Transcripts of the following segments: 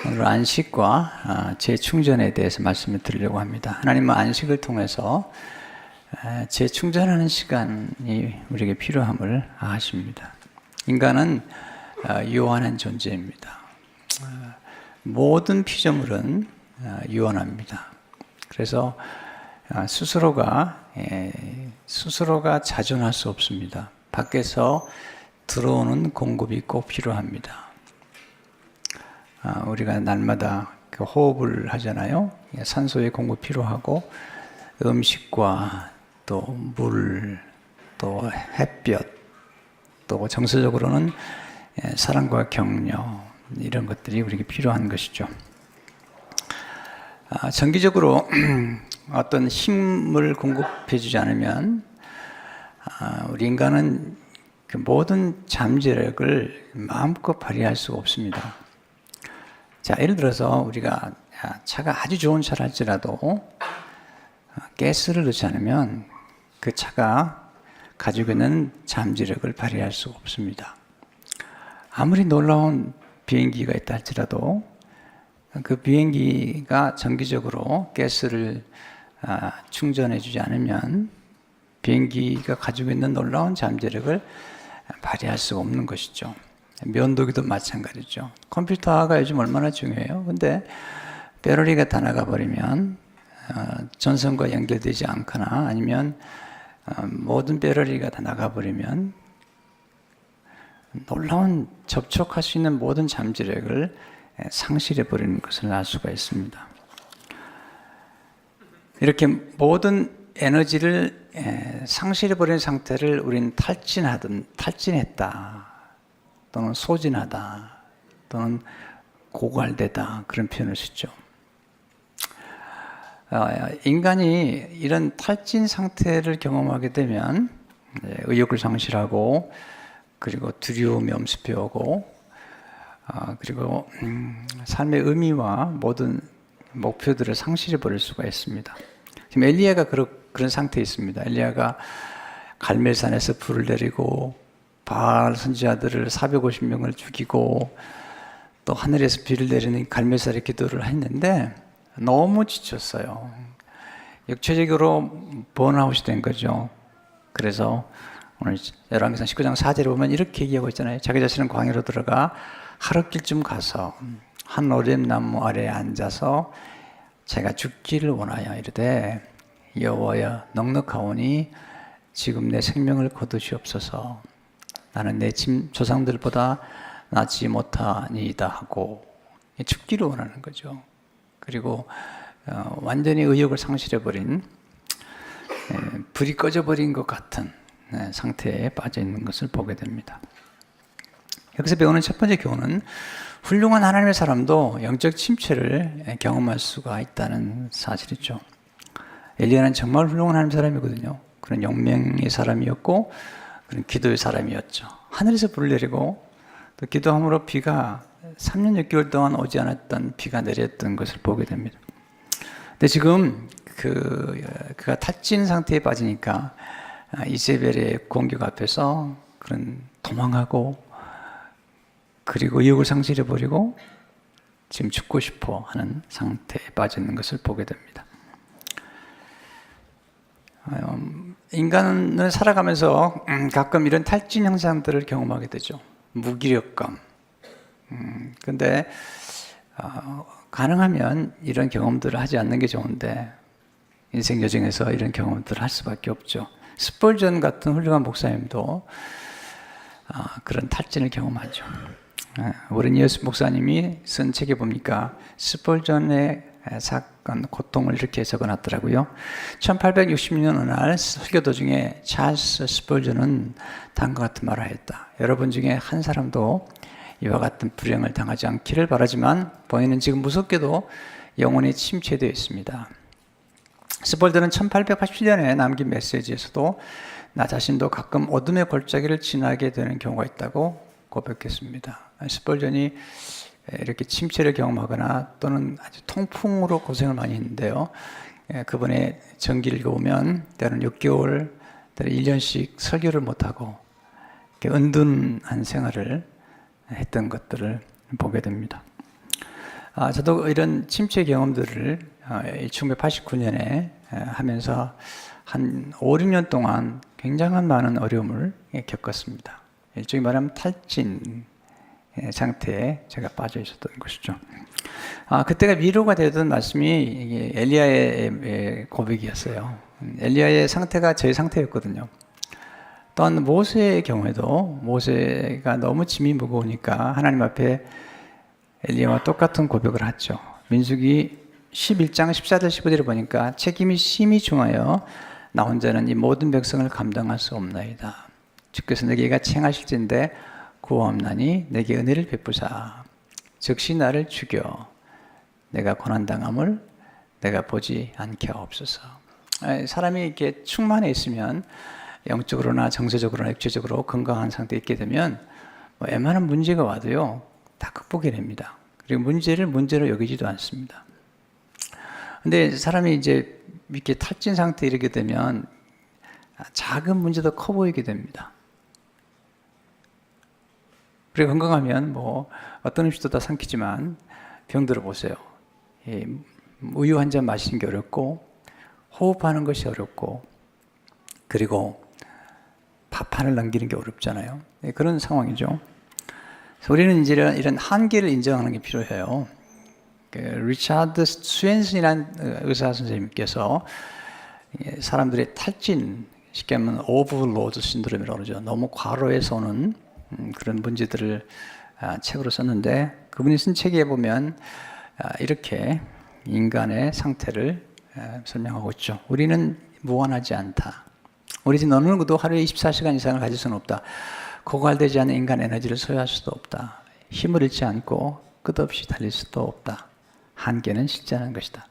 오늘 안식과 재충전에 대해서 말씀을 드리려고 합니다. 하나님은 안식을 통해서 재충전하는 시간이 우리에게 필요함을 아십니다. 인간은 유한한 존재입니다. 모든 피조물은 유한합니다. 그래서 스스로가 자존할 수 없습니다. 밖에서 들어오는 공급이 꼭 필요합니다. 우리가 날마다 호흡을 하잖아요. 산소의 공급 필요하고 음식과 또 물, 또 햇볕, 또 정서적으로는 사랑과 격려 이런 것들이 우리에게 필요한 것이죠. 정기적으로 어떤 힘을 공급해주지 않으면 우리 인간은 그 모든 잠재력을 마음껏 발휘할 수가 없습니다. 자, 예를 들어서 우리가 차가 아주 좋은 차를 할지라도 가스를 넣지 않으면 그 차가 가지고 있는 잠재력을 발휘할 수가 없습니다. 아무리 놀라운 비행기가 있다 할지라도 그 비행기가 정기적으로 가스를 충전해 주지 않으면 비행기가 가지고 있는 놀라운 잠재력을 발휘할 수가 없는 것이죠. 면도기도 마찬가지죠. 컴퓨터가 요즘 얼마나 중요해요. 근데 배터리가 다 나가버리면 전선과 연결되지 않거나 아니면 모든 배터리가 다 나가버리면 놀라운 접촉할 수 있는 모든 잠재력을 상실해버리는 것을 알 수가 있습니다. 이렇게 모든 에너지를 상실해버린 상태를 우리는 탈진했다. 또는 소진하다, 또는 고갈되다 그런 표현을 쓰죠. 인간이 이런 탈진 상태를 경험하게 되면 의욕을 상실하고 그리고 두려움이 엄습해오고 그리고 삶의 의미와 모든 목표들을 상실해버릴 수가 있습니다. 지금 엘리야가 그런 상태에 있습니다. 엘리야가 갈멜산에서 불을 내리고 바알 선지자들을 450명을 죽이고 또 하늘에서 비를 내리는 갈멜살의 기도를 했는데 너무 지쳤어요. 육체적으로 번아웃이 된 거죠. 그래서 오늘 열왕기상 19장 4절에 보면 이렇게 얘기하고 있잖아요. 자기 자신은 광야로 들어가 하룻길쯤 가서 한 오렘나무 아래에 앉아서 제가 죽기를 원하여 이르되 여호와여 넉넉하오니 지금 내 생명을 거두시옵소서. 나는 내 조상들보다 낫지 못하니이다 하고 죽기를 원하는 거죠. 그리고 완전히 의욕을 상실해버린 불이 꺼져버린 것 같은 상태에 빠져 있는 것을 보게 됩니다. 여기서 배우는 첫 번째 교훈은 훌륭한 하나님의 사람도 영적 침체를 경험할 수가 있다는 사실이죠. 엘리야는 정말 훌륭한 하나님의 사람이거든요. 그런 영명의 사람이었고 그런 기도의 사람이었죠. 하늘에서 불을 내리고 또 기도함으로 비가 3년 6개월 동안 오지 않았던 비가 내렸던 것을 보게 됩니다. 근데 지금 그가 탈진 상태에 빠지니까 이세벨의 공격 앞에서 그런 도망하고 그리고 의욕을 상실해버리고 지금 죽고 싶어 하는 상태에 빠져 있는 것을 보게 됩니다. 인간은 살아가면서 가끔 이런 탈진 현상들을 경험하게 되죠. 무기력감. 근데 가능하면 이런 경험들을 하지 않는 게 좋은데 인생 여정에서 이런 경험들을 할 수밖에 없죠. 스펄전 같은 훌륭한 목사님도 그런 탈진을 경험하죠. 워렌 목사님이 쓴 책에 보니까 스펄전의 사건, 고통을 이렇게 적어놨더라고요. 1860년 어느 날 설교 도중에 찰스 스펄전은 다음과 같은 말을 하였다. 여러분 중에 한 사람도 이와 같은 불행을 당하지 않기를 바라지만 본인은 지금 무섭게도 영혼이 침체되어 있습니다. 스펄전은 1887년에 남긴 메시지에서도 나 자신도 가끔 어둠의 골짜기를 지나게 되는 경우가 있다고 고백했습니다. 스펄전이 이렇게 침체를 경험하거나 또는 아주 통풍으로 고생을 많이 했는데요. 그분의 전기를 읽어보면 때로는 6개월, 때로는 1년씩 설교를 못하고 은둔한 생활을 했던 것들을 보게 됩니다. 저도 이런 침체 경험들을 1989년에 하면서 한 5, 6년 동안 굉장한 많은 어려움을 겪었습니다. 일종의 말하면 탈진 상태에 제가 빠져 있었던 것이죠. 그때가 위로가 되던 말씀이 엘리야의 고백이었어요. 엘리야의 상태가 저의 상태였거든요. 또한 모세의 경우에도 모세가 너무 짐이 무거우니까 하나님 앞에 엘리야와 똑같은 고백을 하죠. 민수기 11장 14절 15절을 보니까 책임이 심히 중하여 나 혼자는 이 모든 백성을 감당할 수 없나이다. 주께서 내게가 행하실진대 구하옵나니 내게 은혜를 베푸사 즉시 나를 죽여 내가 고난당함을 내가 보지 않게 하옵소서. 사람이 이렇게 충만해 있으면 영적으로나 정서적으로나 육체적으로 건강한 상태에 있게 되면 웬만한 문제가 와도요 다 극복이 됩니다. 그리고 문제를 문제로 여기지도 않습니다. 근데 사람이 이제 이렇게 탈진 상태에 이르게 되면 작은 문제도 커 보이게 됩니다. 그리고 건강하면 어떤 음식도 다 삼키지만 병들어 보세요. 우유 한 잔 마시는 게 어렵고 호흡하는 것이 어렵고 그리고 밥 하나를 넘기는 게 어렵잖아요. 그런 상황이죠. 그래서 우리는 이제 이런 한계를 인정하는 게 필요해요. 리차드 스웬슨이라는 의사 선생님께서 사람들의 탈진, 쉽게 하면 오버로드 신드롬이라고 그러죠. 너무 과로해서 오는 그런 문제들을 책으로 썼는데 그분이 쓴 책에 보면 이렇게 인간의 상태를 설명하고 있죠. 우리는 무한하지 않다. 우리 집 어느 누구도 하루에 24시간 이상을 가질 수는 없다. 고갈되지 않은 인간 에너지를 소유할 수도 없다. 힘을 잃지 않고 끝없이 달릴 수도 없다. 한계는 실제하는 것이다.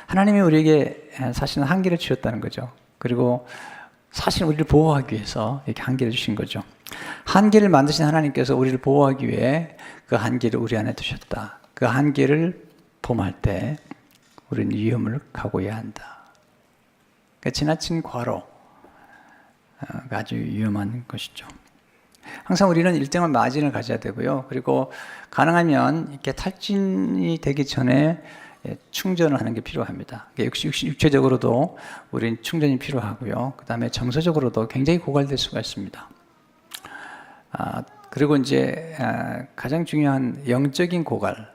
하나님이 우리에게 사실은 한계를 주셨다는 거죠. 그리고 사실 우리를 보호하기 위해서 이렇게 한계를 주신 거죠. 한계를 만드신 하나님께서 우리를 보호하기 위해 그 한계를 우리 안에 두셨다. 그 한계를 범할 때 우리는 위험을 각오해야 한다. 그러니까 지나친 과로가 아주 위험한 것이죠. 항상 우리는 일정한 마진을 가져야 되고요. 그리고 가능하면 이렇게 탈진이 되기 전에 충전을 하는 게 필요합니다. 육체적으로도 우리는 충전이 필요하고요. 그 다음에 정서적으로도 굉장히 고갈될 수가 있습니다. 그리고 이제 가장 중요한 영적인 고갈,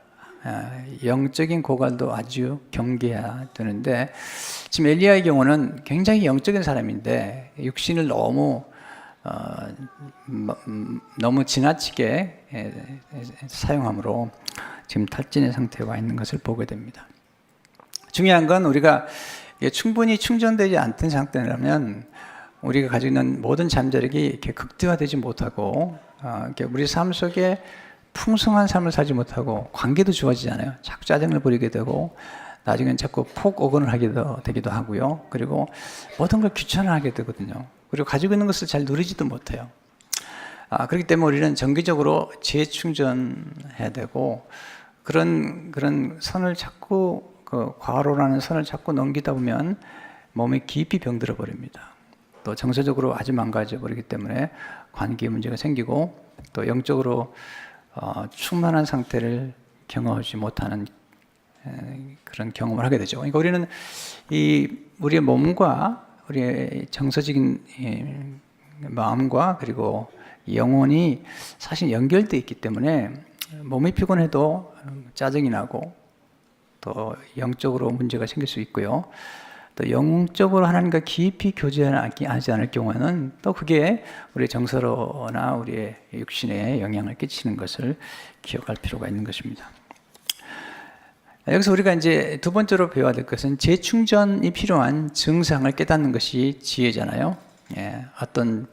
영적인 고갈도 아주 경계해야 되는데 지금 엘리야의 경우는 굉장히 영적인 사람인데 육신을 너무 지나치게 사용함으로 지금 탈진의 상태에 와 있는 것을 보게 됩니다. 중요한 건 우리가 충분히 충전되지 않던 상태라면 우리가 가지고 있는 모든 잠재력이 이렇게 극대화되지 못하고 우리 삶 속에 풍성한 삶을 살지 못하고 관계도 좋아지지 않아요. 자꾸 짜증을 부리게 되고 나중엔 자꾸 폭언을 하게 되기도 하고요. 그리고 모든 걸 귀찮아하게 되거든요. 그리고 가지고 있는 것을 잘 누리지도 못해요. 그렇기 때문에 우리는 정기적으로 재충전해야 되고 그런 선을 자꾸 과로라는 선을 자꾸 넘기다 보면 몸이 깊이 병들어 버립니다. 또 정서적으로 아주 망가져 버리기 때문에 관계에 문제가 생기고 또 영적으로 충만한 상태를 경험하지 못하는 그런 경험을 하게 되죠. 그러니까 우리는 우리의 몸과 우리의 정서적인 마음과 그리고 영혼이 사실 연결되어 있기 때문에 몸이 피곤해도 짜증이 나고 또 영적으로 문제가 생길 수 있고요. 또 영적으로 하나님과 깊이 교제하지 않을 경우에는 또 그게 우리 정서로나 우리의 육신에 영향을 끼치는 것을 기억할 필요가 있는 것입니다. 여기서 우리가 이제 두 번째로 배워야 될 것은 재충전이 필요한 증상을 깨닫는 것이 지혜잖아요. 어떤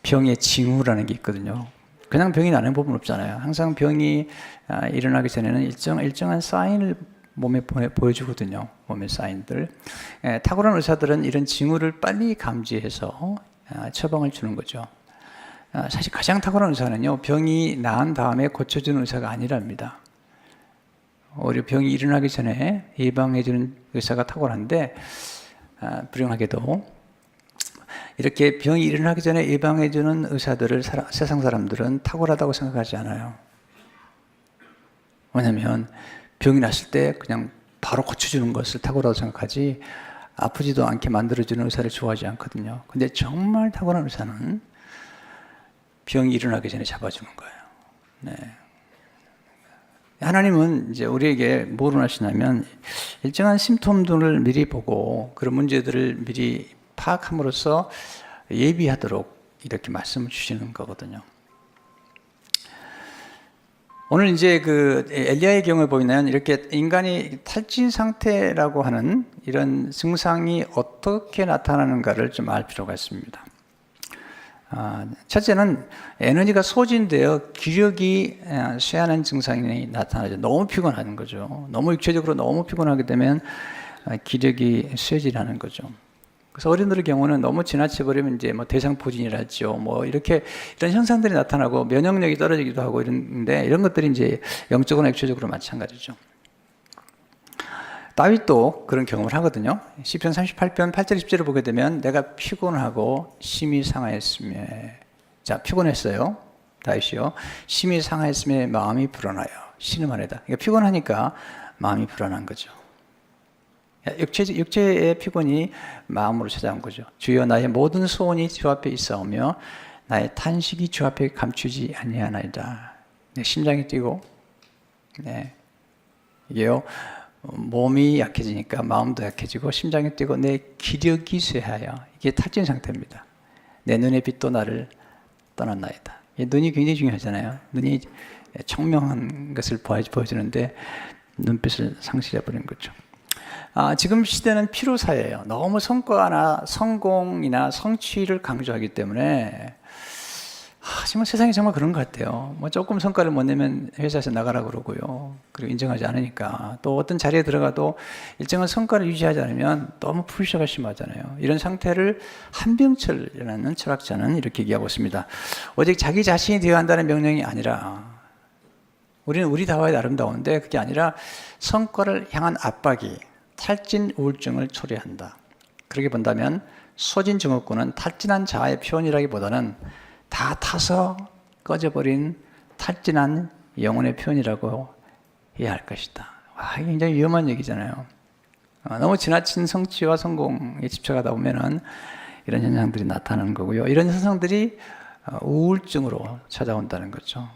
병의 징후라는 게 있거든요. 그냥 병이 나는 법은 없잖아요. 항상 병이 일어나기 전에는 일정한 사인을 몸에 보여주거든요. 몸의 사인들. 탁월한 의사들은 이런 징후를 빨리 감지해서 처방을 주는 거죠. 사실 가장 탁월한 의사는요, 병이 나은 다음에 고쳐주는 의사가 아니랍니다. 오히려 병이 일어나기 전에 예방해주는 의사가 탁월한데, 불행하게도 이렇게 병이 일어나기 전에 예방해주는 의사들을 세상 사람들은 탁월하다고 생각하지 않아요. 왜냐하면 병이 났을 때 그냥 바로 고쳐주는 것을 탁월하다고 생각하지 아프지도 않게 만들어주는 의사를 좋아하지 않거든요. 근데 정말 탁월한 의사는 병이 일어나기 전에 잡아주는 거예요. 네. 하나님은 이제 우리에게 뭐를 하시냐면 일정한 심톰들을 미리 보고 그런 문제들을 미리 파악함으로써 예비하도록 이렇게 말씀을 주시는 거거든요. 오늘 이제 그 엘리야의 경우에 보면 이렇게 인간이 탈진 상태라고 하는 이런 증상이 어떻게 나타나는가를 좀 알 필요가 있습니다. 첫째는 에너지가 소진되어 기력이 쇠하는 증상이 나타나죠. 너무 피곤한 거죠. 너무 육체적으로 너무 피곤하게 되면 기력이 쇠질하는 거죠. 그래서 어린이들의 경우는 너무 지나쳐 버리면 이제 뭐 대상포진이라죠. 뭐 이렇게 이런 현상들이 나타나고 면역력이 떨어지기도 하고 이런데 이런 것들이 이제 영적으로나 육체적으로 마찬가지죠. 다윗도 그런 경험을 하거든요. 시편 38편 8절 10절을 보게 되면 내가 피곤하고 심히 상하였으며, 자 피곤했어요. 다윗이요. 심히 상하였으며 마음이 불안하여 신음하려다. 그러니까 피곤하니까 마음이 불안한 거죠. 육체의 피곤이 마음으로 찾아온 거죠. 주여 나의 모든 소원이 주 앞에 있사오며 나의 탄식이 주 앞에 감추지 아니하나이다. 심장이 뛰고, 네. 이게요. 몸이 약해지니까 마음도 약해지고 심장이 뛰고 내 기력이 쇠하여, 이게 탈진 상태입니다. 내 눈의 빛도 나를 떠났나이다. 눈이 굉장히 중요하잖아요. 눈이 청명한 것을 보여주는데 눈빛을 상실해버린 거죠. 지금 시대는 피로사예요. 너무 성과나 성공이나 성취를 강조하기 때문에 정말 세상이 정말 그런 것 같아요. 뭐 조금 성과를 못 내면 회사에서 나가라 그러고요. 그리고 인정하지 않으니까 또 어떤 자리에 들어가도 일정한 성과를 유지하지 않으면 너무 프레셔가 심하잖아요. 이런 상태를 한병철이라는 철학자는 이렇게 얘기하고 있습니다. 오직 자기 자신이 되어야 한다는 명령이 아니라, 우리는 우리다워야 아름다운데 그게 아니라 성과를 향한 압박이 탈진 우울증을 초래한다. 그렇게 본다면 소진 증후군은 탈진한 자아의 표현이라기보다는 다 타서 꺼져버린 탈진한 영혼의 표현이라고 해야 할 것이다. 이게 굉장히 위험한 얘기잖아요. 너무 지나친 성취와 성공에 집착하다 보면은 이런 현상들이 나타나는 거고요. 이런 현상들이 우울증으로 찾아온다는 거죠.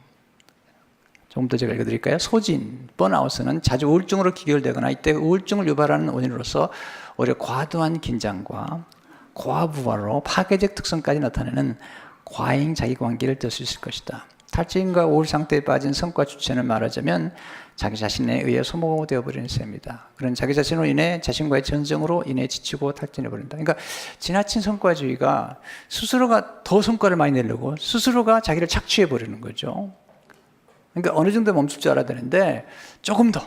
조금 더 제가 읽어드릴까요? 소진, 번아웃은 자주 우울증으로 귀결되거나 이때 우울증을 유발하는 원인으로서 오히려 과도한 긴장과 과부하로 파괴적 특성까지 나타내는 과잉 자기관계를 들 수 있을 것이다. 탈진과 우울 상태에 빠진 성과 주체는 말하자면 자기 자신에 의해 소모되어 버리는 셈이다. 그런 자기 자신으로 인해 자신과의 전쟁으로 인해 지치고 탈진해 버린다. 그러니까 지나친 성과주의가 스스로가 더 성과를 많이 내려고 스스로가 자기를 착취해 버리는 거죠. 그러니까 어느 정도 멈출 줄 알아야 되는데 조금 더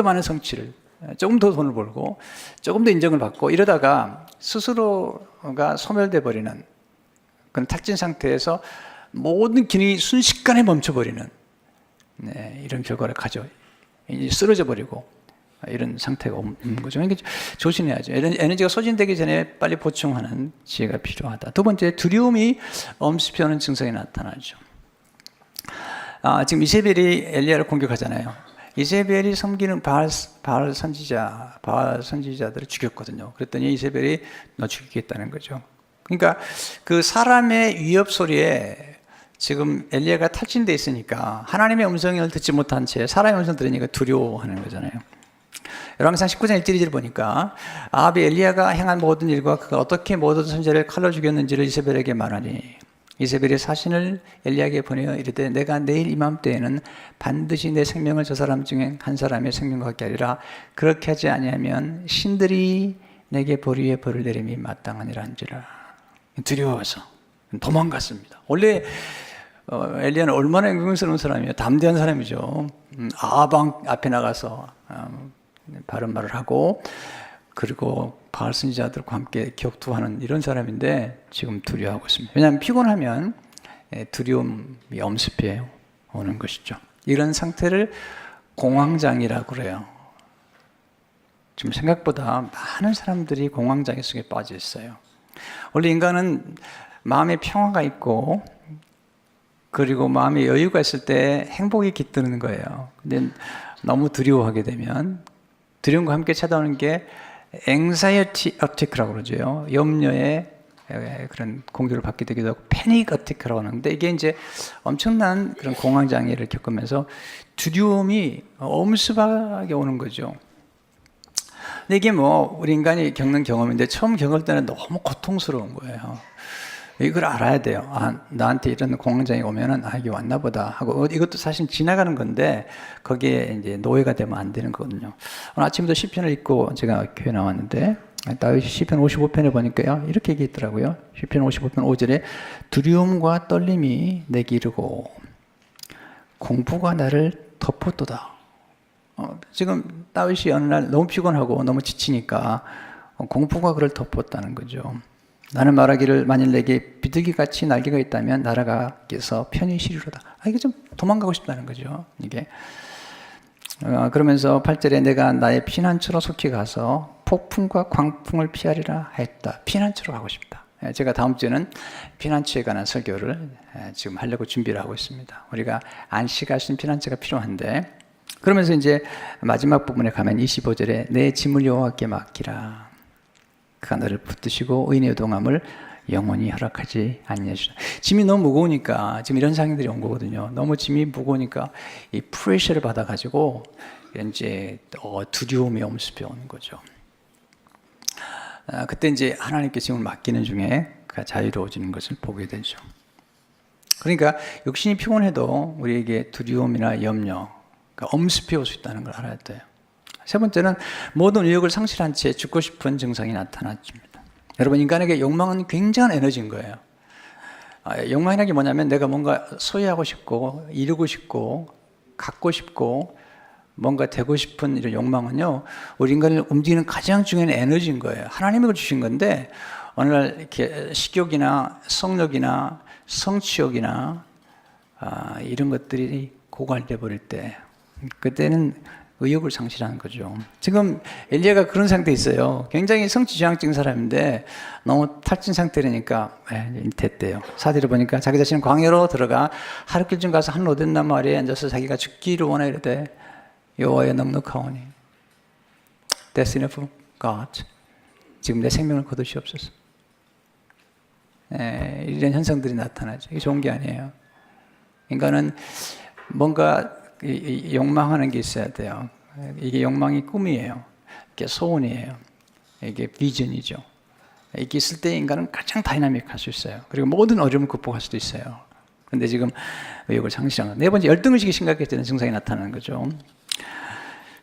많은 성취를, 조금 더 돈을 벌고 조금 더 인정을 받고 이러다가 스스로가 소멸돼 버리는 그런 탈진 상태에서 모든 기능이 순식간에 멈춰버리는, 네, 이런 결과를 가져 쓰러져 버리고 이런 상태가 오는 거죠. 그러니까 조심해야죠. 에너지가 소진되기 전에 빨리 보충하는 지혜가 필요하다. 두 번째, 두려움이 엄습해오는 증상이 나타나죠. 지금 이세벨이 엘리야를 공격하잖아요. 이세벨이 섬기는 바알 선지자들을 죽였거든요. 그랬더니 이세벨이 너 죽이겠다는 거죠. 그러니까 그 사람의 위협 소리에 지금 엘리야가 탈진돼 있으니까 하나님의 음성을 듣지 못한 채 사람의 음성을 들으니까 두려워하는 거잖아요. 열왕기상 19장 1절 2절을 보니까 아합이 엘리야가 행한 모든 일과 그가 어떻게 모든 선지자를 칼로 죽였는지를 이세벨에게 말하니 이세벨이 사신을 엘리야에게 보내어 이르되 내가 내일 이맘때에는 반드시 내 생명을 저 사람 중에 한 사람의 생명과 같게 하리라. 그렇게 하지 아니하면 신들이 내게 보리에 벌을 내림이 마땅하니라 한지라. 두려워서 도망갔습니다. 원래 엘리야는 얼마나 영광스러운 사람이에요. 담대한 사람이죠. 아방 앞에 나가서 바른 말을 하고 그리고 바알 선지자들과 함께 격투하는 이런 사람인데 지금 두려워하고 있습니다. 왜냐하면 피곤하면 두려움이 엄습해 오는 것이죠. 이런 상태를 공황장애라고 그래요. 지금 생각보다 많은 사람들이 공황장애 속에 빠져 있어요. 원래 인간은 마음에 평화가 있고 그리고 마음에 여유가 있을 때 행복이 깃드는 거예요. 근데 너무 두려워하게 되면 두려움과 함께 찾아오는 게 anxiety attack라고 그러죠. 염려의 그런 공격을 받게 되기도 하고 패닉 어택이라고 하는데 이게 이제 엄청난 그런 공황 장애를 겪으면서 두려움이 엄습하게 오는 거죠. 근데 이게 뭐 우리 인간이 겪는 경험인데 처음 겪을 때는 너무 고통스러운 거예요. 이걸 알아야 돼요. 아, 나한테 이런 공황장애 오면은 아, 이게 왔나 보다 하고 이것도 사실 지나가는 건데 거기에 이제 노예가 되면 안 되는 거거든요. 오늘 아침에도 시편을 읽고 제가 교회 나왔는데 다윗이 시편 55편에 보니까요 이렇게 얘기했더라고요. 시편 55편 5절에 두려움과 떨림이 내게 이르고 공포가 나를 덮었도다. 지금 다윗이 어느 날 너무 피곤하고 너무 지치니까 공포가 그를 덮었다는 거죠. 나는 말하기를 만일 내게 비둘기같이 날개가 있다면 날아가서 편히 쉬리로다. 이게 좀 도망가고 싶다는 거죠. 이게 그러면서 8절에 내가 나의 피난처로 속히 가서 폭풍과 광풍을 피하리라 했다. 피난처로 가고 싶다. 제가 다음 주에는 피난처에 관한 설교를 지금 하려고 준비를 하고 있습니다. 우리가 안식할 수 있는 피난처가 필요한데 그러면서 이제 마지막 부분에 가면 25절에 내 짐을 여호와께 맡기라. 그가 너를 붙드시고 의인의 요동함을 영원히 허락하지 아니하시라. 짐이 너무 무거우니까 지금 이런 상황들이 온 거거든요. 너무 짐이 무거우니까 이 프레셔를 받아가지고 이제 두려움이 엄습해 오는 거죠. 그때 이제 하나님께 짐을 맡기는 중에 그가 자유로워지는 것을 보게 되죠. 그러니까 육신이 피곤해도 우리에게 두려움이나 염려, 그러니까 엄습해 올 수 있다는 걸 알아야 돼요. 세 번째는 모든 의욕을 상실한 채 죽고 싶은 증상이 나타났습니다. 여러분 인간에게 욕망은 굉장한 에너지인 거예요. 욕망이라는 게 뭐냐면 내가 뭔가 소유하고 싶고 이루고 싶고 갖고 싶고 뭔가 되고 싶은 이런 욕망은요 우리 인간을 움직이는 가장 중요한 에너지인 거예요. 하나님이 그걸 주신 건데 어느 날 이렇게 식욕이나 성욕이나 성취욕이나 이런 것들이 고갈돼 버릴 때 그때는 의욕을 상실하는 거죠. 지금 엘리야가 그런 상태에 있어요. 굉장히 성취지향적인 사람인데 너무 탈진 상태라니까 됐대요. 사대를 보니까 자기 자신은 광야로 들어가 하룻길쯤 가서 한 로뎀나무 아래에 앉아서 자기가 죽기를 원하 이르되 여호와여 넉넉하오니 That's enough God. 지금 내 생명을 거두시옵소서. 이런 현상들이 나타나죠. 이게 좋은 게 아니에요. 인간은 뭔가 욕망하는 게 있어야 돼요. 이게 욕망이 꿈이에요. 이게 소원이에요. 이게 비전이죠. 이게 있을 때 인간은 가장 다이나믹할 수 있어요. 그리고 모든 어려움을 극복할 수도 있어요. 그런데 지금 의욕을 상실하는 네 번째 열등의식이 심각해지는 증상이 나타나는 거죠.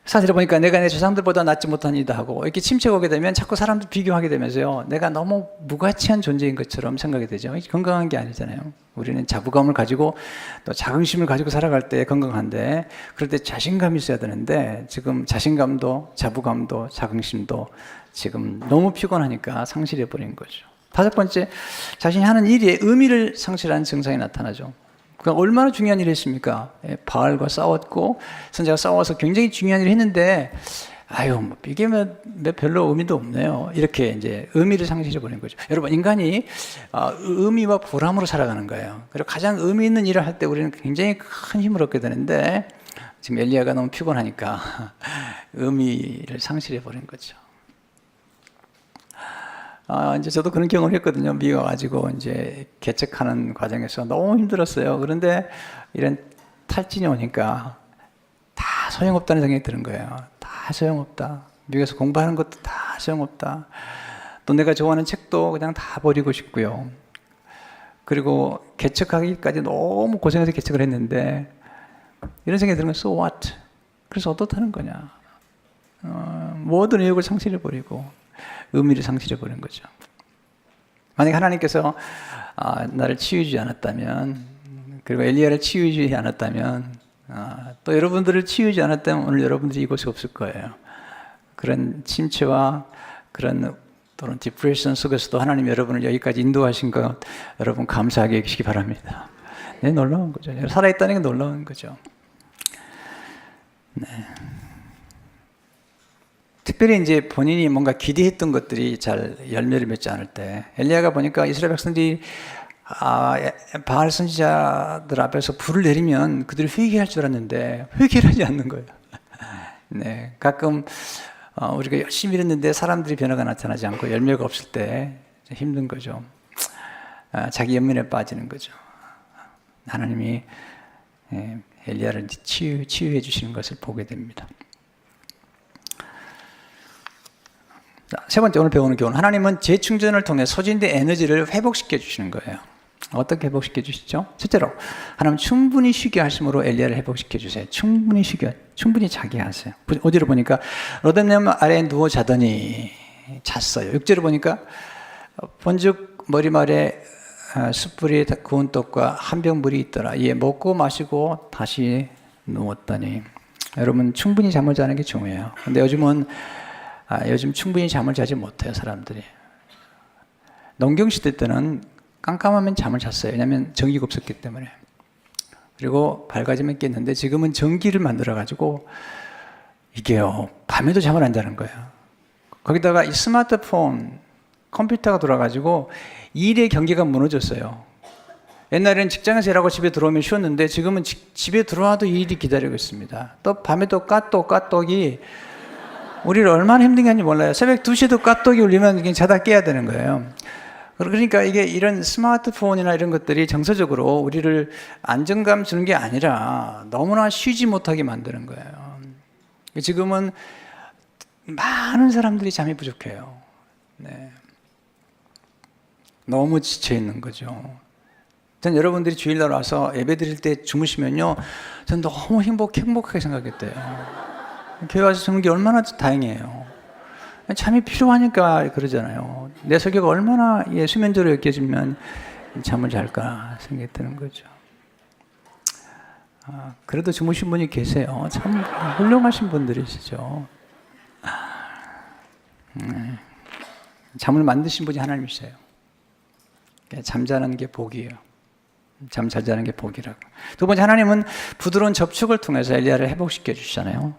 사실을 보니까 내가 내 조상들보다 낫지 못하니다 하고 이렇게 침체가 오게 되면 자꾸 사람들 비교하게 되면서요 내가 너무 무가치한 존재인 것처럼 생각이 되죠. 건강한 게 아니잖아요. 우리는 자부감을 가지고 또 자긍심을 가지고 살아갈 때 건강한데 그럴 때 자신감이 있어야 되는데 지금 자신감도 자부감도 자긍심도 지금 너무 피곤하니까 상실해버린 거죠. 다섯 번째 자신이 하는 일에 의미를 상실하는 증상이 나타나죠. 그러니까 얼마나 중요한 일을 했습니까? 바알과 싸웠고 선지자가 싸워서 굉장히 중요한 일을 했는데 뭐 이게 별로 의미도 없네요. 이렇게 이제 의미를 상실해 버린 거죠. 여러분 인간이 의미와 보람으로 살아가는 거예요. 그리고 가장 의미 있는 일을 할 때 우리는 굉장히 큰 힘을 얻게 되는데 지금 엘리야가 너무 피곤하니까 의미를 상실해 버린 거죠. 이제 저도 그런 경험을 했거든요. 미국 와가지고 이제 개척하는 과정에서 너무 힘들었어요. 그런데 이런 탈진이 오니까 다 소용없다는 생각이 드는 거예요. 다 소용없다. 미국에서 공부하는 것도 다 소용없다. 또 내가 좋아하는 책도 그냥 다 버리고 싶고요. 그리고 개척하기까지 너무 고생해서 개척을 했는데 이런 생각이 드는 거예요. So what? 그래서 어떻다는 거냐. 모든 의욕을 상실해버리고 의미를 상실해버린 거죠. 만약 하나님께서 나를 치유하지 않았다면 그리고 엘리야를 치유하지 않았다면 또 여러분들을 치유하지 않았다면 오늘 여러분들이 이곳에 없을 거예요. 그런 침체와 그런 또는 디프레션 속에서도 하나님 여러분을 여기까지 인도하신 것 여러분 감사하게 여기시기 바랍니다. 네, 놀라운 거죠. 살아있다는 게 놀라운 거죠. 네. 특별히 이제 본인이 뭔가 기대했던 것들이 잘 열매를 맺지 않을 때 엘리야가 보니까 이스라엘 백성들이 바알 선지자들 앞에서 불을 내리면 그들이 회개할 줄 알았는데 회개를 하지 않는 거예요. 네, 가끔 우리가 열심히 일했는데 사람들이 변화가 나타나지 않고 열매가 없을 때 힘든 거죠. 자기 연민에 빠지는 거죠. 하나님이 엘리야를 치유해 주시는 것을 보게 됩니다. 세 번째 오늘 배우는 교훈. 하나님은 재충전을 통해 소진된 에너지를 회복시켜 주시는 거예요. 어떻게 회복시켜 주시죠? 첫째로 하나님 충분히 쉬게 하심으로 엘리야를 회복시켜 주세요. 충분히 자게 하세요. 어디로 보니까 로뎀나무 아래에 누워 자더니 잤어요. 6절을 보니까 본즉 머리말에 숯불에 구운 떡과 한 병 물이 있더라. 이에 먹고 마시고 다시 누웠더니. 여러분 충분히 잠을 자는 게 중요해요. 근데 요즘 충분히 잠을 자지 못해요, 사람들이. 농경시대 때는 깜깜하면 잠을 잤어요. 왜냐하면 전기가 없었기 때문에. 그리고 밝아지면 깼는데 지금은 전기를 만들어가지고 이게요, 밤에도 잠을 안 자는 거예요. 거기다가 이 스마트폰, 컴퓨터가 돌아가지고 일의 경계가 무너졌어요. 옛날에는 직장에서 일하고 집에 들어오면 쉬었는데 지금은 집에 들어와도 일이 기다리고 있습니다. 또 밤에도 까똑이 우리를 얼마나 힘든 게 몰라요. 새벽 2시에도 까똑이 울리면 그냥 자다 깨야 되는 거예요. 그러니까 이게 이런 스마트폰이나 이런 것들이 정서적으로 우리를 안정감 주는 게 아니라 너무나 쉬지 못하게 만드는 거예요. 지금은 많은 사람들이 잠이 부족해요. 네. 너무 지쳐 있는 거죠. 전 여러분들이 주일날 와서 예배 드릴 때 주무시면요, 전 너무 행복하게 생각했대요. 교회 와서 주는 게 얼마나 다행이에요. 잠이 필요하니까 그러잖아요. 내 설교가 얼마나 수면제로 여겨지면 잠을 잘까 생각이 드는 거죠. 그래도 주무신 분이 계세요. 참 훌륭하신 분들이시죠. 잠을 만드신 분이 하나님이세요. 잠자는 게 복이에요. 잠 잘 자는 게 복이라고. 두 번째, 하나님은 부드러운 접촉을 통해서 엘리야를 회복시켜 주시잖아요.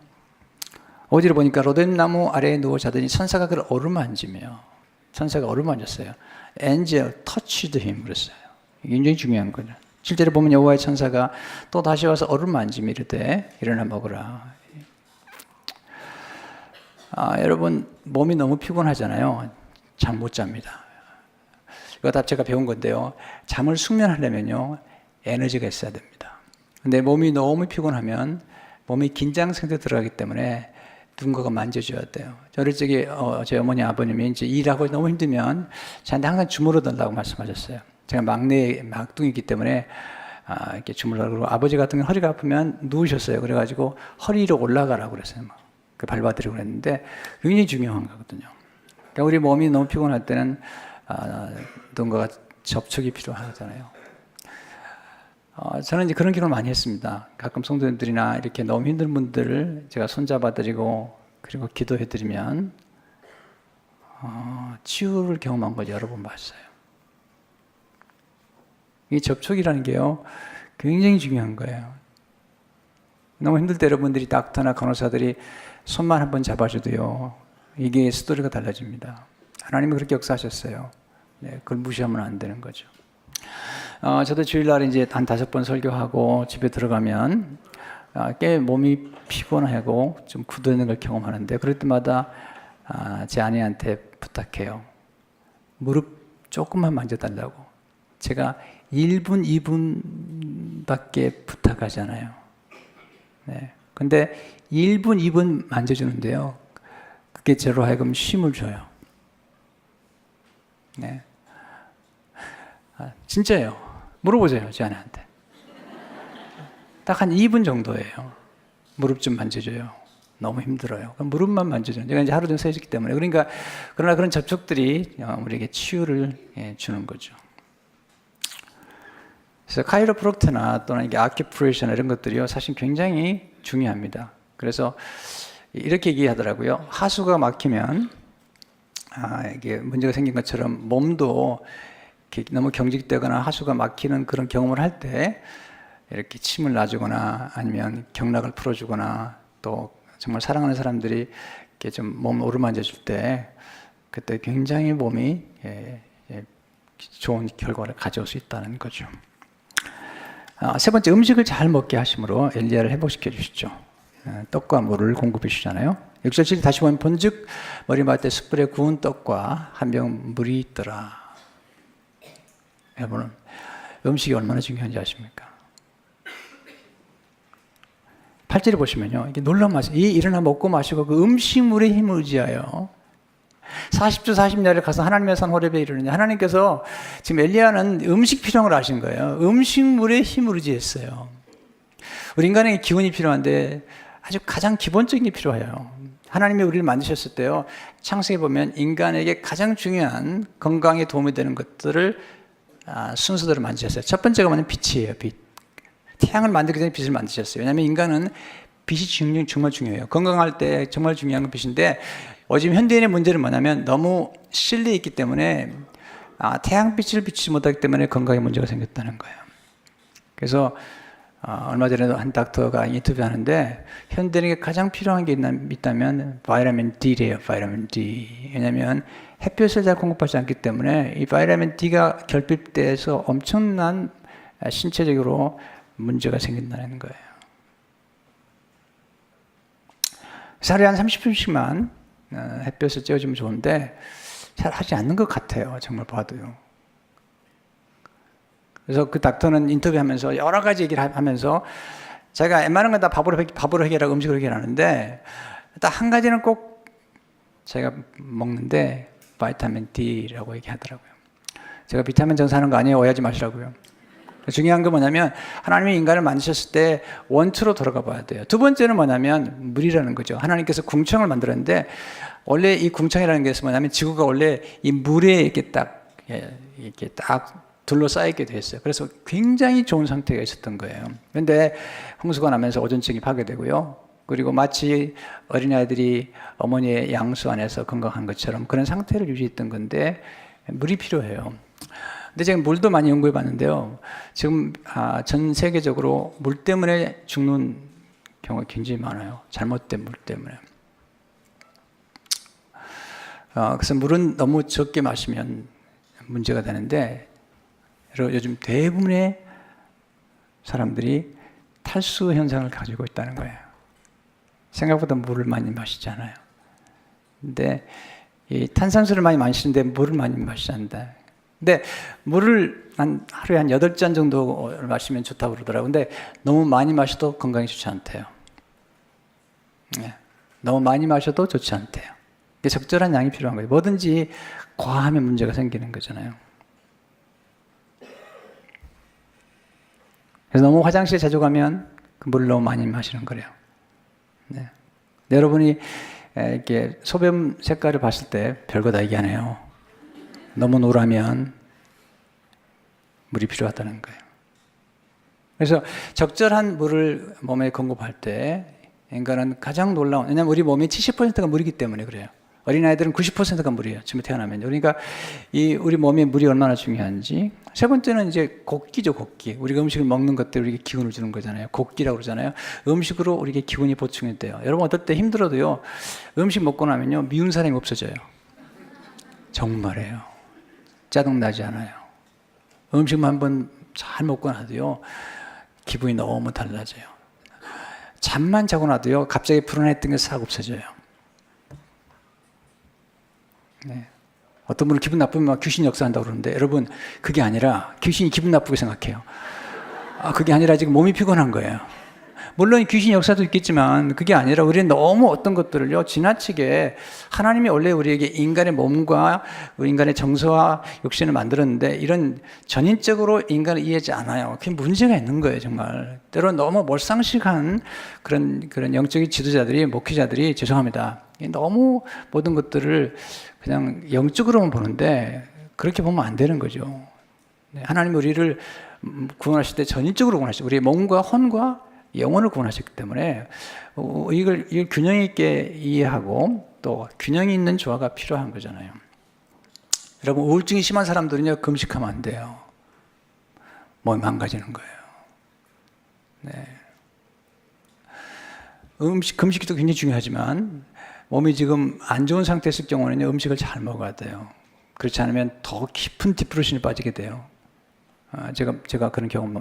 어디를 보니까 로뎀나무 아래에 누워 자더니 천사가 그를 어루만지며, 천사가 어루만졌어요. Angel touched him 그랬어요. 굉장히 중요한 거죠. 실제로 보면 여호와의 천사가 또 다시 와서 어루만지며 이르되 일어나 먹으라. 여러분 몸이 너무 피곤하잖아요. 잠 못 잡니다. 이거 다 제가 배운 건데요. 잠을 숙면하려면요, 에너지가 있어야 됩니다. 근데 몸이 너무 피곤하면 몸이 긴장 상태에 들어가기 때문에 누군가가 만져줘야 돼요. 저를 저기 제 어머니 아버님이 이제 일하고 너무 힘들면 저한테 항상 주물러 달라고 말씀하셨어요. 제가 막둥이기 때문에 이렇게 주물러라고. 그러고 아버지 같은 경우 허리가 아프면 누우셨어요. 그래가지고 허리로 올라가라고 그랬어요. 그 밟아드리고 그랬는데 굉장히 중요한 거거든요. 그러니까 우리 몸이 너무 피곤할 때는 누군가가 접촉이 필요하잖아요. 저는 이제 그런 경험을 많이 했습니다. 가끔 성도님들이나 이렇게 너무 힘든 분들을 제가 손잡아드리고 그리고 기도해드리면 치유를 경험한 걸 여러 번 봤어요. 이 접촉이라는 게요, 굉장히 중요한 거예요. 너무 힘들 때 여러분들이 닥터나 간호사들이 손만 한번 잡아줘도요, 이게 스토리가 달라집니다. 하나님이 그렇게 역사하셨어요. 네, 그걸 무시하면 안 되는 거죠. 저도 주일날 이제 한 5번 설교하고 집에 들어가면 꽤 몸이 피곤하고 좀 굳어있는 걸 경험하는데, 그럴 때마다 제 아내한테 부탁해요. 무릎 조금만 만져달라고. 제가 1분, 2분밖에 부탁하잖아요. 네. 근데 1분, 2분 만져주는데요, 그게 저로 하여금 쉼을 줘요. 네. 진짜예요. 물어보세요, 제 아내한테. 딱 한 2분 정도예요. 무릎 좀 만져줘요. 너무 힘들어요. 그럼 무릎만 만져줘요. 제가 이제 하루 종일 서 있기 때문에. 그러나 그런 접촉들이 우리에게 치유를 주는 거죠. 그래서 카이로프락토나 또는 이게 아큐프레셔나 이런 것들이요, 사실 굉장히 중요합니다. 그래서 이렇게 얘기하더라고요. 하수가 막히면 이게 문제가 생긴 것처럼 몸도 너무 경직되거나 하수가 막히는 그런 경험을 할 때 이렇게 침을 놔주거나 아니면 경락을 풀어주거나 또 정말 사랑하는 사람들이 이렇게 좀 몸을 어루만져 줄 때 그때 굉장히 몸이 좋은 결과를 가져올 수 있다는 거죠. 세 번째, 음식을 잘 먹게 하심으로 엘리야를 회복시켜 주시죠. 떡과 물을 공급해 주잖아요. 6절 7절 다시 보면 본즉 머리맡에 숯불에 구운 떡과 한 병 물이 있더라. 여러분, 음식이 얼마나 중요한지 아십니까? 8절에 보시면요, 이게 놀라운 말씀. 이 일어나 먹고 마시고 그 음식물의 힘을 의지하여 40주 40야를 가서 하나님의 산 호렙에 이르느냐. 하나님께서 지금 엘리야는 음식 필요한 걸 아신 거예요. 음식물의 힘을 의지했어요. 우리 인간에게 기운이 필요한데 아주 가장 기본적인 게 필요해요. 하나님이 우리를 만드셨을 때요, 창세기에 보면 인간에게 가장 중요한 건강에 도움이 되는 것들을 순서대로 만드셨어요. 첫 번째가 뭐냐면 빛이에요. 빛. 태양을 만들기 전에 빛을 만드셨어요. 왜냐하면 인간은 빛이 정말 중요해요. 건강할 때 정말 중요한 건 빛인데, 요즘 현대인의 문제는 뭐냐면 너무 실내에 있기 때문에 태양빛을 비추지 못하기 때문에 건강에 문제가 생겼다는 거예요. 그래서 얼마 전에도 한 닥터가 인터뷰하는데 현대인에게 가장 필요한 게 있다면 바이타민 D래요. 바이타민 D. 왜냐하면 햇볕을 잘 공급하지 않기 때문에 이 바이타민 D가 결핍돼서 엄청난 신체적으로 문제가 생긴다는 거예요. 하루에 한 30분씩만 햇볕을 쬐어주면 좋은데 잘 하지 않는 것 같아요. 정말 봐도요. 그래서 그 닥터는 인터뷰하면서 여러 가지 얘기를 하면서 자기가 웬만한 건 다 밥으로 해결하고 음식으로 해결하는데 딱 한 가지는 꼭 자기가 먹는데 바이타민 D라고 얘기하더라고요. 제가 비타민 정사하는 거 아니에요. 오해하지 마시라고요. 중요한 건 뭐냐면 하나님이 인간을 만드셨을 때 원초로 돌아가 봐야 돼요. 두 번째는 뭐냐면 물이라는 거죠. 하나님께서 궁창을 만들었는데 원래 이 궁창이라는 게 뭐냐면 지구가 원래 이 물에 이렇게 딱 둘러싸이게 됐어요. 그래서 굉장히 좋은 상태가 있었던 거예요. 그런데 홍수가 나면서 오존층이 파괴되고요. 그리고 마치 어린아이들이 어머니의 양수 안에서 건강한 것처럼 그런 상태를 유지했던 건데 물이 필요해요. 근데 제가 물도 많이 연구해 봤는데요. 지금 전 세계적으로 물 때문에 죽는 경우가 굉장히 많아요. 잘못된 물 때문에. 그래서 물은 너무 적게 마시면 문제가 되는데 요즘 대부분의 사람들이 탈수 현상을 가지고 있다는 거예요. 생각보다 물을 많이 마시잖아요. 근데 이 탄산수를 많이 마시는데 물을 많이 마시지 않는다. 근데 물을 하루에 한 8잔 정도 마시면 좋다고 그러더라고요. 근데 너무 많이 마셔도 건강에 좋지 않대요. 네. 너무 많이 마셔도 좋지 않대요. 적절한 양이 필요한 거예요. 뭐든지 과하면 문제가 생기는 거잖아요. 그래서 너무 화장실에 자주 가면 그 물을 너무 많이 마시는 거래요. 네. 여러분이 이렇게 소변 색깔을 봤을 때 별거 다 얘기하네요. 너무 노라면 물이 필요하다는 거예요. 그래서 적절한 물을 몸에 공급할 때 인간은 가장 놀라운, 왜냐하면 우리 몸의 70%가 물이기 때문에 그래요. 어린아이들은 90%가 물이에요. 지금 태어나면. 그러니까 우리 몸에 물이 얼마나 중요한지. 세 번째는 이제 곡기죠, 곡기. 우리가 음식을 먹는 것들 우리에게 기운을 주는 거잖아요. 곡기라고 그러잖아요. 음식으로 우리에게 기운이 보충이 돼요. 여러분 어떨 때 힘들어도요, 음식 먹고 나면요, 미운 사람이 없어져요. 정말이에요. 짜증나지 않아요. 음식만 한번 잘 먹고 나도요, 기분이 너무 달라져요. 잠만 자고 나도요, 갑자기 불안했던 게 싹 없어져요. 네. 어떤 분은 기분 나쁘면 막 귀신이 역사한다고 그러는데, 여러분, 그게 아니라 귀신이 기분 나쁘게 생각해요. 그게 아니라 지금 몸이 피곤한 거예요. 물론 귀신 역사도 있겠지만 그게 아니라 우리는 너무 어떤 것들을요, 지나치게 하나님이 원래 우리에게 인간의 몸과 인간의 정서와 육신을 만들었는데 이런 전인적으로 인간을 이해하지 않아요. 그게 문제가 있는 거예요, 정말. 때로는 너무 몰상식한 그런 영적인 지도자들이, 목회자들이, 죄송합니다, 너무 모든 것들을 그냥 영적으로만 보는데 그렇게 보면 안 되는 거죠. 하나님이 우리를 구원하실 때 전인적으로 구원하시고 우리의 몸과 혼과 영혼을 구원하셨기 때문에 이걸 균형 있게 이해하고 또 균형이 있는 조화가 필요한 거잖아요. 여러분, 우울증이 심한 사람들은요, 금식하면 안 돼요. 몸이 망가지는 거예요. 네. 금식도 굉장히 중요하지만 몸이 지금 안 좋은 상태에 있을 경우는 음식을 잘 먹어야 돼요. 그렇지 않으면 더 깊은 디프레션에 빠지게 돼요. 제가 그런 경험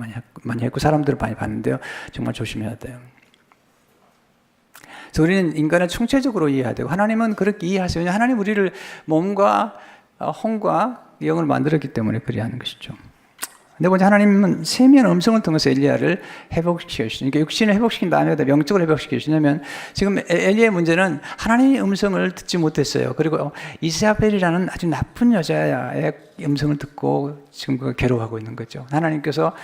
많이 했고 사람들을 많이 봤는데요, 정말 조심해야 돼요. 그래서 우리는 인간을 총체적으로 이해해야 되고 하나님은 그렇게 이해하세요. 왜냐하면 하나님 우리를 몸과 혼과 영을 만들었기 때문에 그리 하는 것이죠. 근데 먼저 하나님은 세미한 음성을 통해서 엘리야를 회복시켜 주시죠. 그러니까 육신을 회복시킨 다음에 영적으로 회복시켜 주시냐면 지금 엘리야의 문제는 하나님의 음성을 듣지 못했어요. 그리고 이세벨이라는 아주 나쁜 여자의 음성을 듣고 지금 그 괴로워하고 있는 거죠. 하나님께서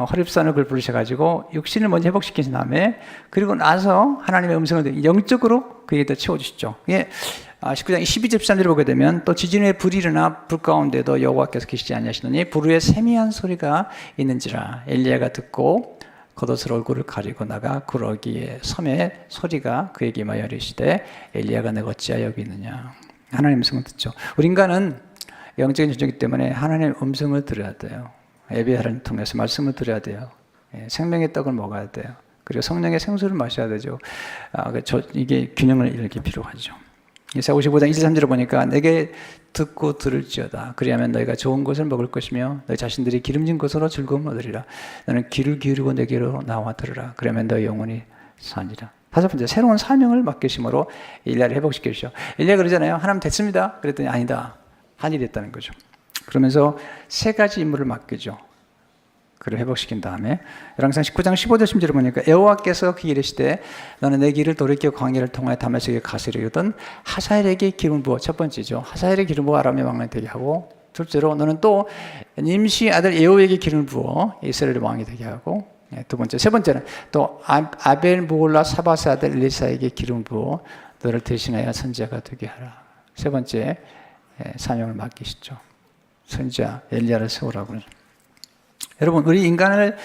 호렙산을 그걸 부르셔가지고 육신을 먼저 회복시킨 다음에 그리고 나서 하나님의 음성을 영적으로 그에게 채워주시죠. 이게 19장 12절 13절을 보게 되면 또 지진 후에 불이 일어나 불 가운데도 여호와께서 계시지 아니하시더니 불 위에 세미한 소리가 있는지라 엘리야가 듣고 겉옷으로 얼굴을 가리고 나가 구러기의 섬에 소리가 그에게 임하여 이르시되 엘리야가 내가 어찌하여 여기 있느냐. 하나님의 음성을 듣죠. 우리 인간은 영적인 존재이기 때문에 하나님의 음성을 들어야 돼요. 예배를 통해서 말씀을 들어야 돼요. 생명의 떡을 먹어야 돼요. 그리고 성령의 생수를 마셔야 되죠. 이게 균형을 이렇게 필요하죠. 이사야 55장 1, 3절을 보니까 내게 듣고 들을지어다. 그리하면 너희가 좋은 것을 먹을 것이며 너희 자신들이 기름진 것으로 즐거움을 얻으리라. 너는 귀를 기울이고 내게로 나와 들으라. 그러면 너희 영혼이 사니라. 다섯 번째, 새로운 사명을 맡기심으로 엘리야를 회복시켜 주시오. 엘리야 그러잖아요. 하나님 됐습니다. 그랬더니 아니다. 한이 됐다는 거죠. 그러면서 세 가지 임무를 맡기죠. 그를 회복시킨 다음에 열왕기상 19장 15절 10절을 보니까 여호와께서 그에게 이르시되 너는 내 길을 돌이켜 광야를 통하여 다메섹에 가시려거든 하사엘에게 기름 부어. 첫 번째죠. 하사엘에게 기름 부어 아람의 왕이 되게 하고, 둘째로 너는 또 nim시 아들 예후에게 기름을 부어 이스라엘의 왕이 되게 하고, 두 번째, 세 번째는 또 아벨 모올라 사바스 아들 엘리사에게 기름을 부어 너를 대신하여 선지자가 되게 하라. 세 번째 사명을 맡기시죠. 선지자 엘리야를 세우라고. 여러분, 우리 인간을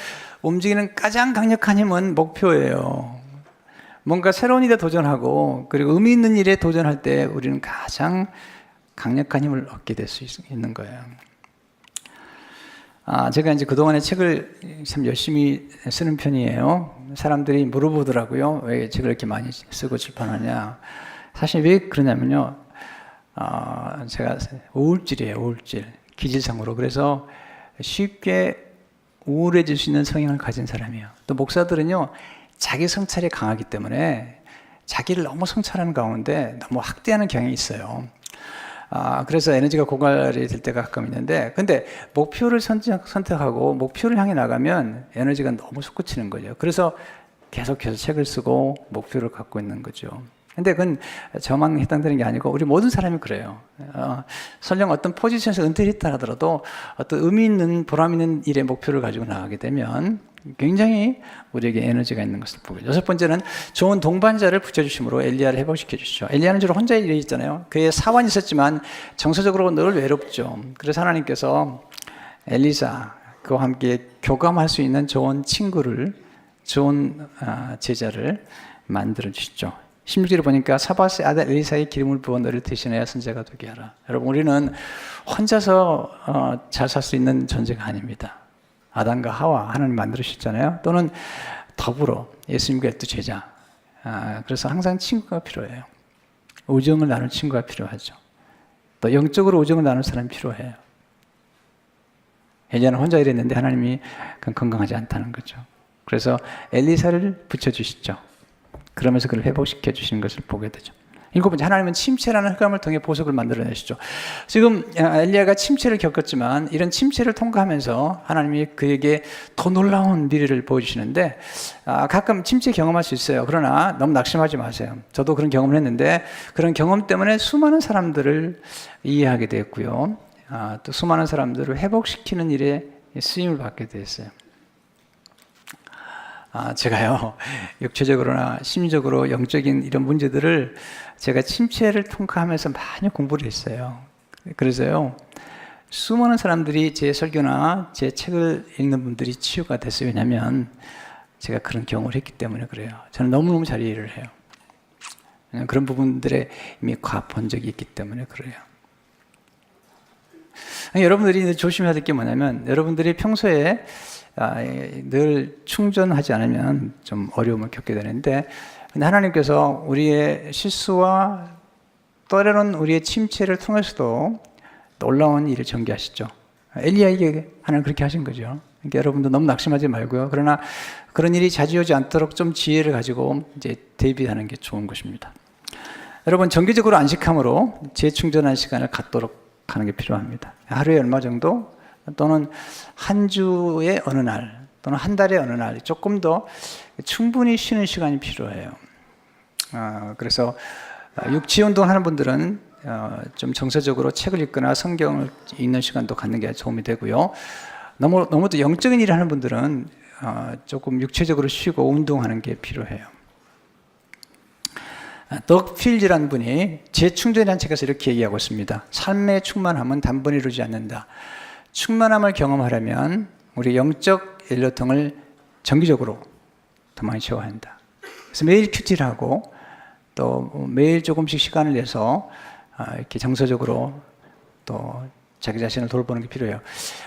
움직이는 가장 강력한 힘은 목표예요. 뭔가 새로운 일에 도전하고 그리고 의미 있는 일에 도전할 때 우리는 가장 강력한 힘을 얻게 될 수 있는 거예요. 제가 이제 그동안에 책을 참 열심히 쓰는 편이에요. 사람들이 물어보더라고요. 왜 책을 이렇게 많이 쓰고 출판하냐. 사실 왜 그러냐면요. 제가 우울질이에요. 우울질. 기질상으로. 그래서 쉽게 우울해질 수 있는 성향을 가진 사람이에요. 또 목사들은요, 자기 성찰이 강하기 때문에 자기를 너무 성찰하는 가운데 너무 확대하는 경향이 있어요. 그래서 에너지가 고갈이 될 때가 가끔 있는데, 근데 목표를 선택하고 목표를 향해 나가면 에너지가 너무 솟구치는 거죠. 그래서 계속해서 책을 쓰고 목표를 갖고 있는 거죠. 근데 그건 저만 해당되는 게 아니고 우리 모든 사람이 그래요. 설령 어떤 포지션에서 은퇴를 했다 하더라도 어떤 의미 있는 보람 있는 일의 목표를 가지고 나가게 되면 굉장히 우리에게 에너지가 있는 것을 보게. 여섯 번째는 좋은 동반자를 붙여주심으로 엘리야를 회복시켜 주시죠. 엘리야는 주로 혼자 일했잖아요. 그의 사환이 있었지만 정서적으로 늘 외롭죠. 그래서 하나님께서 엘리사 그와 함께 교감할 수 있는 좋은 친구를, 좋은 제자를 만들어 주시죠. 16절에 보니까 사바스 아들 엘리사의 기름을 부어 너를 대신하여 선지자가 되게 하라. 여러분, 우리는 혼자서 잘 살 수 있는 존재가 아닙니다. 아담과 하와 하나님 만들으셨잖아요. 또는 더불어 예수님과 또 제자. 그래서 항상 친구가 필요해요. 우정을 나눌 친구가 필요하죠. 또 영적으로 우정을 나눌 사람이 필요해요. 엘리야는 혼자 일했는데 하나님이 건강하지 않다는 거죠. 그래서 엘리사를 붙여주시죠. 그러면서 그를 회복시켜 주시는 것을 보게 되죠. 일곱 번째, 하나님은 침체라는 흑암을 통해 보석을 만들어내시죠. 지금 엘리야가 침체를 겪었지만 이런 침체를 통과하면서 하나님이 그에게 더 놀라운 미래를 보여주시는데, 가끔 침체 경험할 수 있어요. 그러나 너무 낙심하지 마세요. 저도 그런 경험을 했는데 그런 경험 때문에 수많은 사람들을 이해하게 됐고요. 또 수많은 사람들을 회복시키는 일에 쓰임을 받게 됐어요. 제가요, 육체적으로나 심리적으로 영적인 이런 문제들을 제가 침체를 통과하면서 많이 공부를 했어요. 그래서요, 수많은 사람들이 제 설교나 제 책을 읽는 분들이 치유가 됐어요. 왜냐하면 제가 그런 경험을 했기 때문에 그래요. 저는 너무너무 잘 이해를 해요. 그런 부분들에 이미 본 적이 있기 때문에 그래요. 여러분들이 조심해야 될 게 뭐냐면, 여러분들이 평소에 늘 충전하지 않으면 좀 어려움을 겪게 되는데, 근데 하나님께서 우리의 실수와 때로는 우리의 침체를 통해서도 놀라운 일을 전개하시죠. 엘리야에게 하나님 그렇게 하신 거죠. 그러니까 여러분도 너무 낙심하지 말고요. 그러나 그런 일이 자주 오지 않도록 좀 지혜를 가지고 이제 대비하는 게 좋은 것입니다. 여러분, 정기적으로 안식함으로 재충전하는 시간을 갖도록 하는 게 필요합니다. 하루에 얼마 정도 또는 한 주에 어느 날 또는 한 달에 어느 날 조금 더 충분히 쉬는 시간이 필요해요. 그래서 육체 운동하는 분들은 좀 정서적으로 책을 읽거나 성경을 읽는 시간도 갖는 게 도움이 되고요. 너무 또 영적인 일을 하는 분들은 조금 육체적으로 쉬고 운동하는 게 필요해요. 덕 필즈라는 분이 재충전이라는 책에서 이렇게 얘기하고 있습니다. 삶의 충만함은 단번에 이루지 않는다. 충만함을 경험하려면 우리 영적 연료통을 정기적으로 더 많이 채워야 한다. 그래서 매일 큐티를 하고 또 매일 조금씩 시간을 내서 이렇게 정서적으로 또 자기 자신을 돌보는 게 필요해요.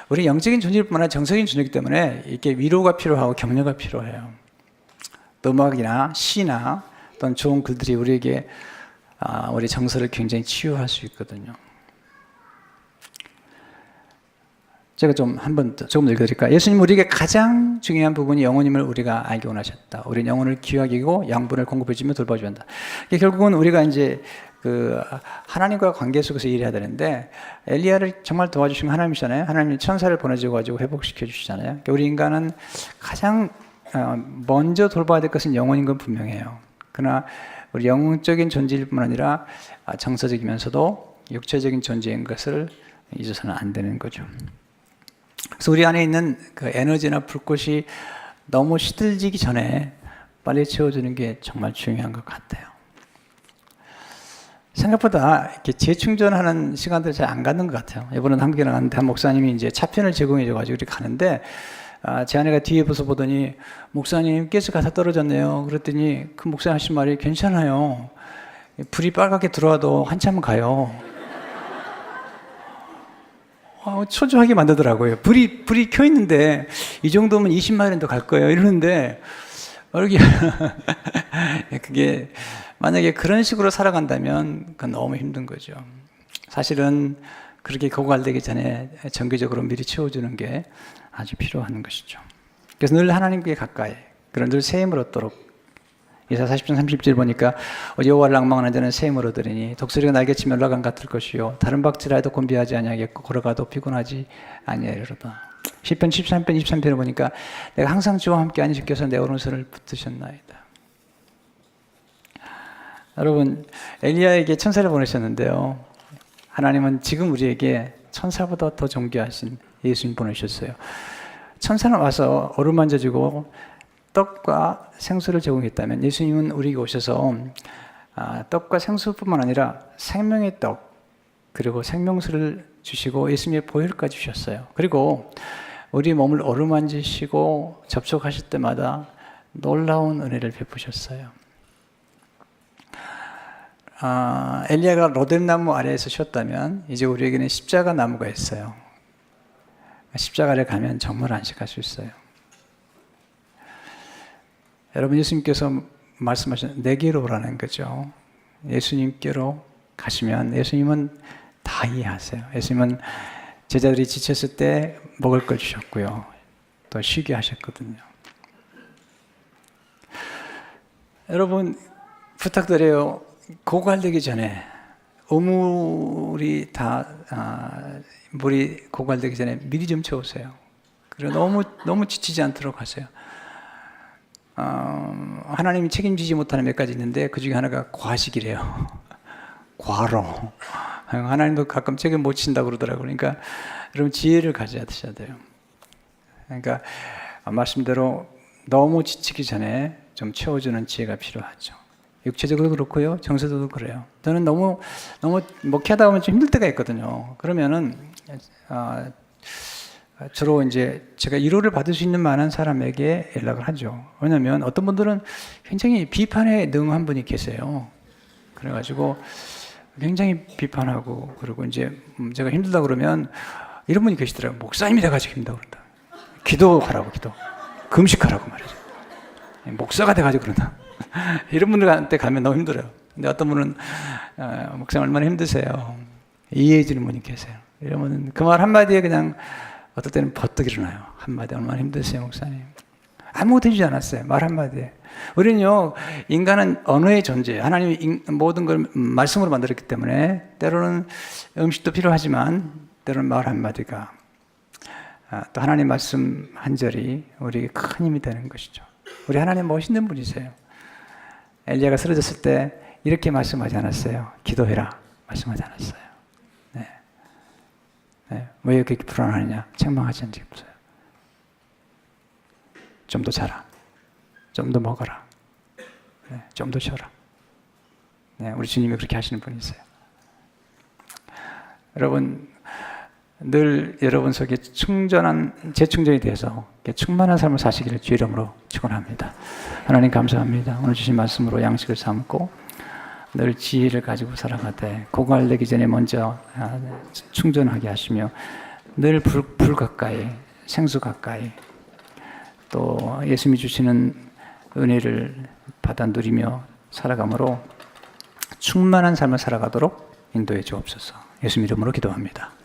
우리 영적인 존재일 뿐만 아니라 정서적인 존재이기 때문에 이렇게 위로가 필요하고 격려가 필요해요. 또 음악이나 시나 또는 좋은 글들이 우리에게 우리 정서를 굉장히 치유할 수 있거든요. 제가 좀 조금 읽어드릴까요? 예수님 우리에게 가장 중요한 부분이 영혼임을 우리가 알기 원하셨다. 우리는 영혼을 귀하게 여기고 양분을 공급해주며 돌봐줘야 한다. 결국은 우리가 이제 하나님과 관계 속에서 일해야 되는데 엘리야를 정말 도와주신 하나님이잖아요. 하나님이 천사를 보내줘가지고 회복시켜 주시잖아요. 그러니까 우리 인간은 가장 먼저 돌봐야 될 것은 영혼인 건 분명해요. 그러나 우리 영적인 존재일 뿐 아니라 정서적이면서도 육체적인 존재인 것을 잊어서는 안 되는 거죠. 그래서 우리 안에 있는 그 에너지나 불꽃이 너무 시들지기 전에 빨리 채워주는 게 정말 중요한 것 같아요. 생각보다 이렇게 재충전하는 시간들 잘 안 갖는 것 같아요. 이번에 한국에 나갔는데 한 목사님이 이제 차편을 제공해줘가지고 이렇게 가는데 제 아내가 뒤에 서서 보더니 목사님 가스 가사 떨어졌네요. 그랬더니 그 목사님 하신 말이 괜찮아요. 불이 빨갛게 들어와도 한참 가요. 초조하게 만들더라고요. 불이 켜 있는데 이 정도면 20마일은 갈 거예요. 이러는데 그게 만약에 그런 식으로 살아간다면 그건 너무 힘든 거죠. 사실은 그렇게 고갈되기 전에 정기적으로 미리 채워주는 게 아주 필요한 것이죠. 그래서 늘 하나님께 가까이, 그런 늘 새 힘을 얻도록. 이사 40장 30절 보니까 여호와를 낭망하는 자는 새 힘을 얻으리니 독수리가 날개치며 올라간 같을 것이요 다른 박질하여도 곤비하지 아니하겠고 걸어가도 피곤하지 아니하리로다. 시편 13편 23편을 보니까 내가 항상 주와 함께 안식께서 내 오른손을 붙드셨나이다. 여러분, 엘리야에게 천사를 보내셨는데요, 하나님은 지금 우리에게 천사보다 더 존귀하신 예수님 보내셨어요. 천사는 와서 어루만져주고 떡과 생수를 제공했다면 예수님은 우리에게 오셔서 떡과 생수뿐만 아니라 생명의 떡 그리고 생명수를 주시고 예수님의 보혈까지 주셨어요. 그리고 우리 몸을 어루만지시고 접촉하실 때마다 놀라운 은혜를 베푸셨어요. 엘리야가 로뎀나무 아래에서 쉬었다면 이제 우리에게는 십자가 나무가 있어요. 십자가를 가면 정말 안식할 수 있어요. 여러분, 예수님께서 말씀하신 내게로 오라는 거죠. 예수님께로 가시면 예수님은 다 이해하세요. 예수님은 제자들이 지쳤을 때 먹을 걸 주셨고요, 또 쉬게 하셨거든요. 여러분, 부탁드려요. 고갈되기 전에 우물이 물이 고갈되기 전에 미리 좀 채우세요. 그리고 너무 지치지 않도록 하세요. 하나님이 책임지지 못하는 몇 가지 있는데 그 중에 하나가 과식이래요. 과로. 하나님도 가끔 책임 못 진다고 그러더라고요. 그러니까 여러분, 지혜를 가져야 돼요. 그러니까 말씀대로 너무 지치기 전에 좀 채워주는 지혜가 필요하죠. 육체적으로 그렇고요, 정서적으로 그래요. 저는 너무 목회하다 보면 좀 힘들 때가 있거든요. 그러면은 주로 이제 제가 위로를 받을 수 있는 많은 사람에게 연락을 하죠. 왜냐하면 어떤 분들은 굉장히 비판에 능한 분이 계세요. 그래가지고 굉장히 비판하고, 그리고 이제 제가 힘들다 그러면 이런 분이 계시더라고요. 목사님이 돼가지고 힘들다고 그런다. 기도하라고, 금식하라고 말이죠. 목사가 돼가지고 그런다. 이런 분들한테 가면 너무 힘들어요. 근데 어떤 분은 목사님 얼마나 힘드세요, 이해해 주는 분이 계세요. 이러면 그 말 한마디에 그냥 어떨 때는 버뜩 일어나요. 한마디 얼마나 힘드세요, 목사님. 아무것도 해주지 않았어요. 말 한마디에. 우리는요, 인간은 언어의 존재예요. 하나님이 모든 걸 말씀으로 만들었기 때문에 때로는 음식도 필요하지만 때로는 말 한마디가 또 하나님 말씀 한 절이 우리에게 큰 힘이 되는 것이죠. 우리 하나님 멋있는 분이세요. 엘리야가 쓰러졌을 때 이렇게 말씀하지 않았어요. 기도해라. 말씀하지 않았어요. 네. 네. 왜 그렇게 불안하느냐? 책망하지 않은 적이 없어요. 좀 더 자라. 좀 더 먹어라. 네. 좀 더 쉬어라. 네. 우리 주님이 그렇게 하시는 분이세요. 여러분, 늘 여러분 속에 재충전이 돼서 충만한 삶을 사시기를 주의 이름으로 축원합니다. 하나님 감사합니다. 오늘 주신 말씀으로 양식을 삼고 늘 지혜를 가지고 살아가되 고갈되기 전에 먼저 충전하게 하시며 늘 불 가까이, 생수 가까이 또 예수님이 주시는 은혜를 받아 누리며 살아감으로 충만한 삶을 살아가도록 인도해 주옵소서. 예수님 이름으로 기도합니다.